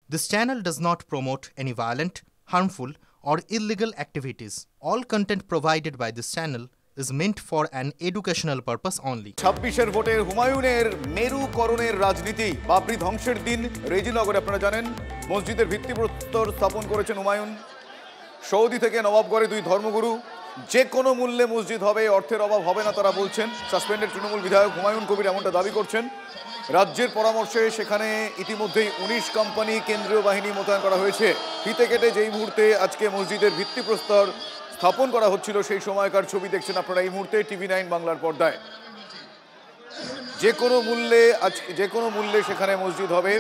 This channel does not promote any violent, harmful, or illegal activities. All content provided by this channel is meant for an educational purpose only. 26 ভোটের হুমায়ুনের মেরুকরণের রাজনীতি বাবরি ধ্বংসের দিন রেজিনগরে আপনারা জানেন মসজিদের ভিত্তিপ্রস্তর স্থাপন করেছেন হুমায়ুন। সৌদি থেকে নবাবগড়ে দুই ধর্মগুরু যে কোনো মূল্যে মসজিদ হবে, অর্থের অভাব হবে না তারা বলছেন। সাসপেন্ডেড তৃণমূল বিধায়ক হুমায়ুন কবির এমনটা দাবি করছেন। রাজ্যের পরামর্শে সেখানে ইতিমধ্যেই 19 কোম্পানি কেন্দ্রীয় বাহিনী মোতায়েন করা হয়েছে। ফিতে কেটে যেই মুহূর্তে আজকে মসজিদের ভিত্তিপ্রস্তর স্থাপন করা হচ্ছিল সেই সময়কার ছবি দেখছেন আপনারা এই মুহূর্তে টিভি9 বাংলার পর্দায়। যে কোনো মূল্যে সেখানে মসজিদ হবে,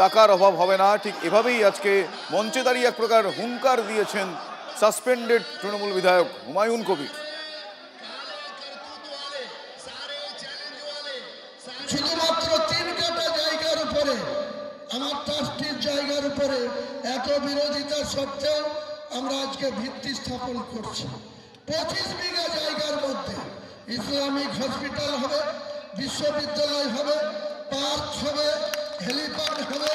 টাকার অভাব হবে না, ঠিক এভাবেই আজকে মঞ্চে দাঁড়িয়ে এক প্রকার হুঙ্কার দিয়েছেন সাসপেন্ডেড তৃণমূল বিধায়ক হুমায়ুন কবির। শুধুমাত্র 3 কাটা জায়গার উপরে, আমার ট্রাস্টির জায়গার উপরে এত বিরোধিতা সত্ত্বেও আমরা আজকে ভিত্তি স্থাপন করছি। 25 বিঘা জায়গার মধ্যে ইসলামিক হসপিটাল হবে, বিশ্ববিদ্যালয় হবে, পার্ক হবে, হেলিপ্যাড হবে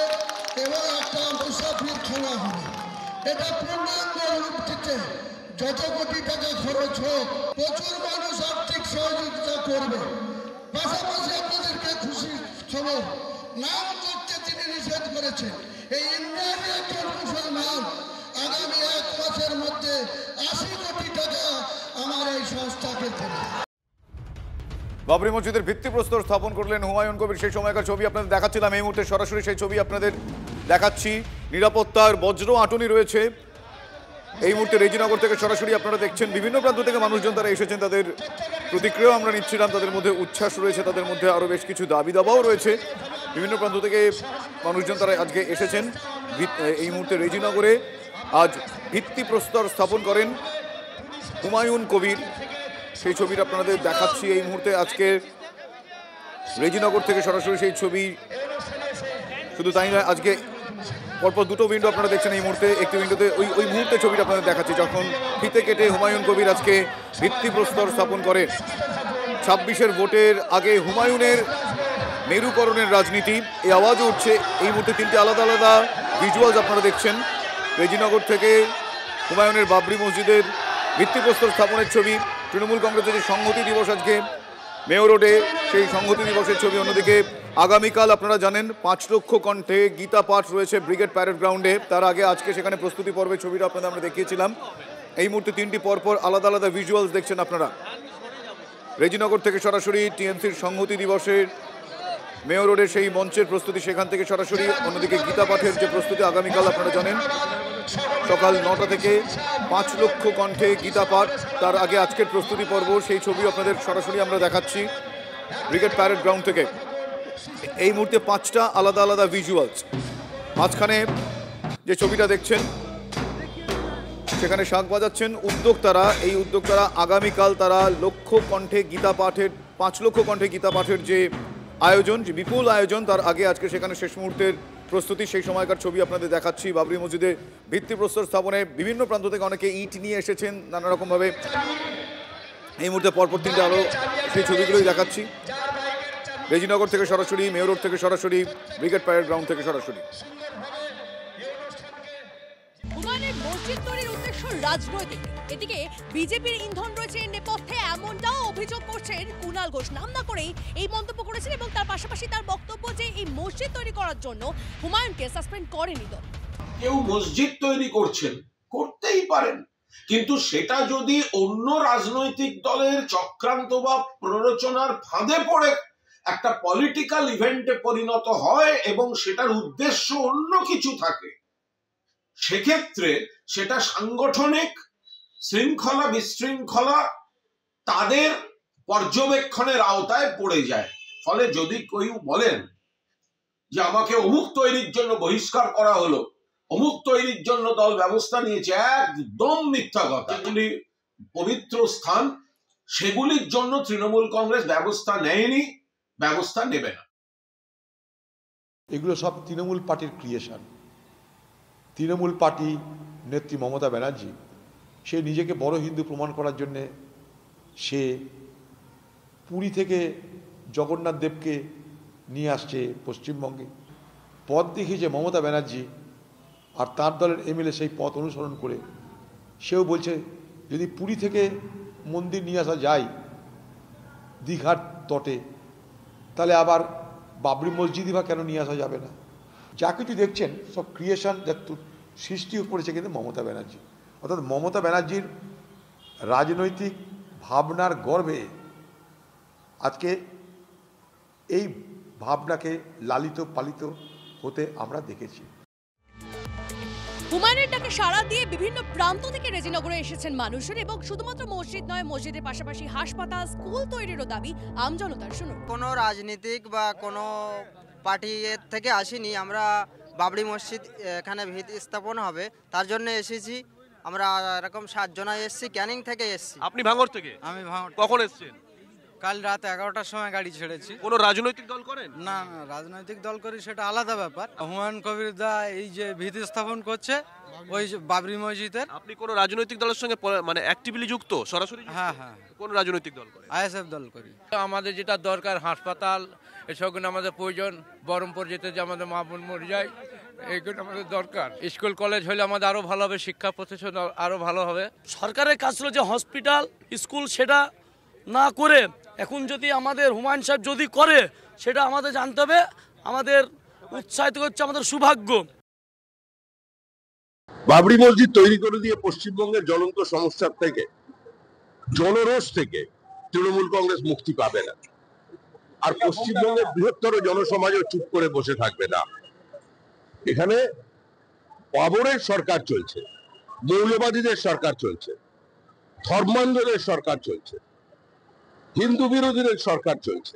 এবং একটা মুসাফিরখানা হবে। এটা পূর্ণাঙ্গ রূপ দিতে যত কোটি টাকা খরচ হোক, প্রচুর মানুষ আর্থিক সহযোগিতা করবে। পাশাপাশি আপনাদেরকে খুশি খবর, নাম করতে তিনি নিষেধ করেছেন। এই ইন্ডিয়ার একজন মুসলমান আগামী 1 মাসের মধ্যে 80 কোটি টাকা আমার এই সংস্থাকে দেবে। বাবরি মসজিদের ভিত্তিপ্রস্তর স্থাপন করলেন হুমায়ুন কবির। সেই সময়কার ছবি আপনাদের দেখাচ্ছিলাম, এই মুহূর্তে সরাসরি সেই ছবি আপনাদের দেখাচ্ছি। নিরাপত্তার বজ্র আঁটুনি রয়েছে। এই মুহূর্তে রেজিনগর থেকে সরাসরি আপনারা দেখছেন বিভিন্ন প্রান্ত থেকে মানুষজন তারা এসেছেন, তাদের প্রতিক্রিয়াও আমরা নিচ্ছিলাম। তাদের মধ্যে উচ্ছ্বাস রয়েছে, তাদের মধ্যে আরও বেশ কিছু দাবি দাবাও রয়েছে। বিভিন্ন প্রান্ত থেকে মানুষজন তারা আজকে এসেছেন। এই মুহূর্তে রেজিনগরে আজ ভিত্তিপ্রস্তর স্থাপন করেন হুমায়ুন কবির। সেই ছবিটা আপনাদের দেখাচ্ছি এই মুহূর্তে। আজকে রেজিনগর থেকে সরাসরি সেই ছবি। শুধু তাই নয়, আজকে পরপর দুটো উইন্ডো আপনারা দেখছেন এই মুহূর্তে। একটি উইন্ডোতে ওই মুহূর্তে ছবিটা আপনাদের দেখাচ্ছি যখন ফিতে কেটে হুমায়ুন কবির আজকে ভিত্তিপ্রস্তর স্থাপন করে। 26 ভোটের আগে হুমায়ুনের মেরুকরণের রাজনীতি, এই আওয়াজও উঠছে। এই মুহূর্তে 3টে আলাদা আলাদা ভিজুয়ালস আপনারা দেখছেন রেজিনগর থেকে হুমায়ুনের বাবরি মসজিদের ভিত্তিপ্রস্তর স্থাপনের ছবি। তৃণমূল কংগ্রেসের যে সংহতি দিবস আজকে মেয়র রোডে, সেই সংহতি দিবসের ছবি। অন্যদিকে আগামীকাল আপনারা জানেন 5 লক্ষ কণ্ঠে গীতা পাঠ রয়েছে ব্রিগেড প্যারেড গ্রাউন্ডে। তার আগে আজকে সেখানে প্রস্তুতি পর্বের ছবিটা আপনাদের আমরা দেখিয়েছিলাম। এই মুহূর্তে 3টি পরপর আলাদা আলাদা ভিজুয়ালস দেখছেন আপনারা রেজিনগর থেকে সরাসরি টিএমসির সংহতি দিবসের মেয়র রোডের সেই মঞ্চের প্রস্তুতি, সেখান থেকে সরাসরি। অন্যদিকে গীতা পাঠের যে প্রস্তুতি আগামীকাল আপনারা জানেন সকাল 9টা থেকে 5 লক্ষ কণ্ঠে গীতা পাঠ। তার আগে আজকের প্রস্তুতি পর্ব, সেই ছবি আপনাদের সরাসরি আমরা দেখাচ্ছি ব্রিগেড প্যারেড গ্রাউন্ড থেকে। এই মুহূর্তে 5টা আলাদা আলাদা ভিজুয়ালস। মাঝখানে যে ছবিটা দেখছেন সেখানে শাঁখ বাজাচ্ছেন উদ্যোক্তারা। এই উদ্যোক্তারা আগামীকাল তারা 5 লক্ষ কণ্ঠে গীতা পাঠের যে আয়োজন, যে বিপুল আয়োজন, তার আগে আজকে সেখানে শেষ মুহূর্তের প্রস্তুতি। সেই সময়কার ছবি আপনাদের দেখাচ্ছি। বাবরি মসজিদে ভিত্তিপ্রস্তর স্থাপনে বিভিন্ন প্রান্ত থেকে অনেকে ইট নিয়ে এসেছেন নানা রকমভাবে। এই মুহূর্তে পরপর 3টে আলো সেই ছবিগুলোই দেখাচ্ছি রেজিনগর থেকে সরাসরি, মেয়র রোড থেকে সরাসরি, ব্রিগেড প্যারেড গ্রাউন্ড থেকে সরাসরি। হুমায়ুনের মসজিদ তৈরির উদ্দেশ্য রাজনৈতিক, এদিকে বিজেপির ইন্ধন রয়েছে এর নেপথ্যে, এমনটাও অভিযোগ করছেন কুণাল ঘোষ। নাম না করেই এই মন্তব্য করেছেন এবং তার পাশাপাশি তার বক্তব্য যে এই মসজিদ তৈরি করার জন্য হুমায়ুনকে সাসপেন্ড করেনি দল। কেউ মসজিদ তৈরি করছেন, করতেই পারেন, কিন্তু সেটা যদি অন্য রাজনৈতিক দলের চক্রান্ত বা প্ররোচনার ফাঁদে পড়ে একটা পলিটিক্যাল ইভেন্টে পরিণত হয় এবং সেটার উদ্দেশ্য অন্য কিছু থাকে, সেক্ষেত্রে সেটা সাংগঠনিক শৃঙ্খলা বিশৃঙ্খলা তাদের পর্যবেক্ষণের আওতায় পড়ে যায়। ফলে যদি কেউ বলেন যে আমাকে অমুক তৈরির জন্য বহিষ্কার করা হলো, অমুক তৈরির জন্য দল ব্যবস্থা নিয়েছে, একদম মিথ্যা কথা। এগুলি পবিত্র স্থান, সেগুলির জন্য তৃণমূল কংগ্রেস ব্যবস্থা নেয়নি, ব্যবস্থা নেবে না। এগুলো সব তৃণমূল পার্টির ক্রিয়েশন। তৃণমূল পার্টি নেত্রী মমতা ব্যানার্জি সে নিজেকে বড় হিন্দু প্রমাণ করার জন্যে সে পুরী থেকে জগন্নাথ দেবকে নিয়ে আসছে পশ্চিমবঙ্গে। পথ দেখিয়েছে মমতা ব্যানার্জি আর তার দলের এমএলএ সেই পথ অনুসরণ করে সেও বলছে যদি পুরী থেকে মন্দির নিয়ে আসা যায় দীঘার তটে, তাহলে আবার বাবরি মসজিদই বা কেন নিয়ে আসা যাবে না। যা কিছু দেখছেন সব ক্রিয়েশন সৃষ্টি করেছে কিন্তু মমতা ব্যানার্জি। অর্থাৎ মমতা ব্যানার্জির রাজনৈতিক ভাবনার গর্ভে আজকে এই ভাবনাকে লালিত পালিত হতে আমরা দেখেছি। হুমায়ুনের ডাকে সাড়া দিয়ে বিভিন্ন প্রান্ত থেকে রেজিনগরে এসেছেন মানুষের, এবং শুধুমাত্র মসজিদ নয়, মসজিদের পাশাপাশি হাসপাতাল, স্কুল তৈরিরও দাবি আমজনতার। শুনুন। কোনো রাজনীতিক বা কোনো পার্টি থেকে আসিনি, আমরা বাবরি মসজিদ এখানে ভিত্তি স্থাপন হবে তার জন্য এসেছি। আমরা এরকম 7 জনা এসেছি, ক্যানিং থেকে এসেছি। আপনি ভাঙড় থেকে? আমি ভাঙড়। কখন এসেছেন? কাল রাত 11টার সময় গাড়ি ছেড়েছি। কোনো রাজনৈতিক দল করেন? না, রাজনৈতিক দল করি সেটা আলাদা ব্যাপার। হুমায়ুন কবির দা এই যে ভিত্তি স্থাপন করছে ওই বাবরি মসজিদের। আপনি কোনো রাজনৈতিক দলের সঙ্গে মানে অ্যাক্টিভলি যুক্ত, সরাসরি? হ্যাঁ হ্যাঁ। কোন রাজনৈতিক দল করেন? আইএসএফ দল করি। আমাদের যেটা দরকার হাসপাতাল, এসবগুলো আমাদের প্রয়োজন। বহরমপুর যেতে যে আমাদের মা বোন মরে যায়, এইগুলো আমাদের দরকার। স্কুল কলেজ হলে আমাদের আরো ভালো হবে, শিক্ষা প্রতিষ্ঠান আরো ভালো হবে। সরকারের কাজ ছিল যে হসপিটাল, স্কুল, সেটা না করে এখন যদি আমাদের হুমায়ুন সাহেব যদি করে সেটা আমাদের জানতে হবে। আমাদের উৎসাহিত করছে, আমাদের সৌভাগ্য। বাবরি মসজিদ তৈরি করে দিয়ে পশ্চিমবঙ্গের জ্বলন্ত সমস্যার থেকে, জনরোষ থেকে তৃণমূল কংগ্রেস মুক্তি পাবে না। আর পশ্চিমবঙ্গের বৃহত্তর জনসমাজও চুপ করে বসে থাকবে না। এখানে বাবরের সরকার চলছে, মৌলবাদীদের সরকার চলছে, ধর্মান্ধদের সরকার চলছে, হিন্দু বিরোধীদের সরকার চলছে।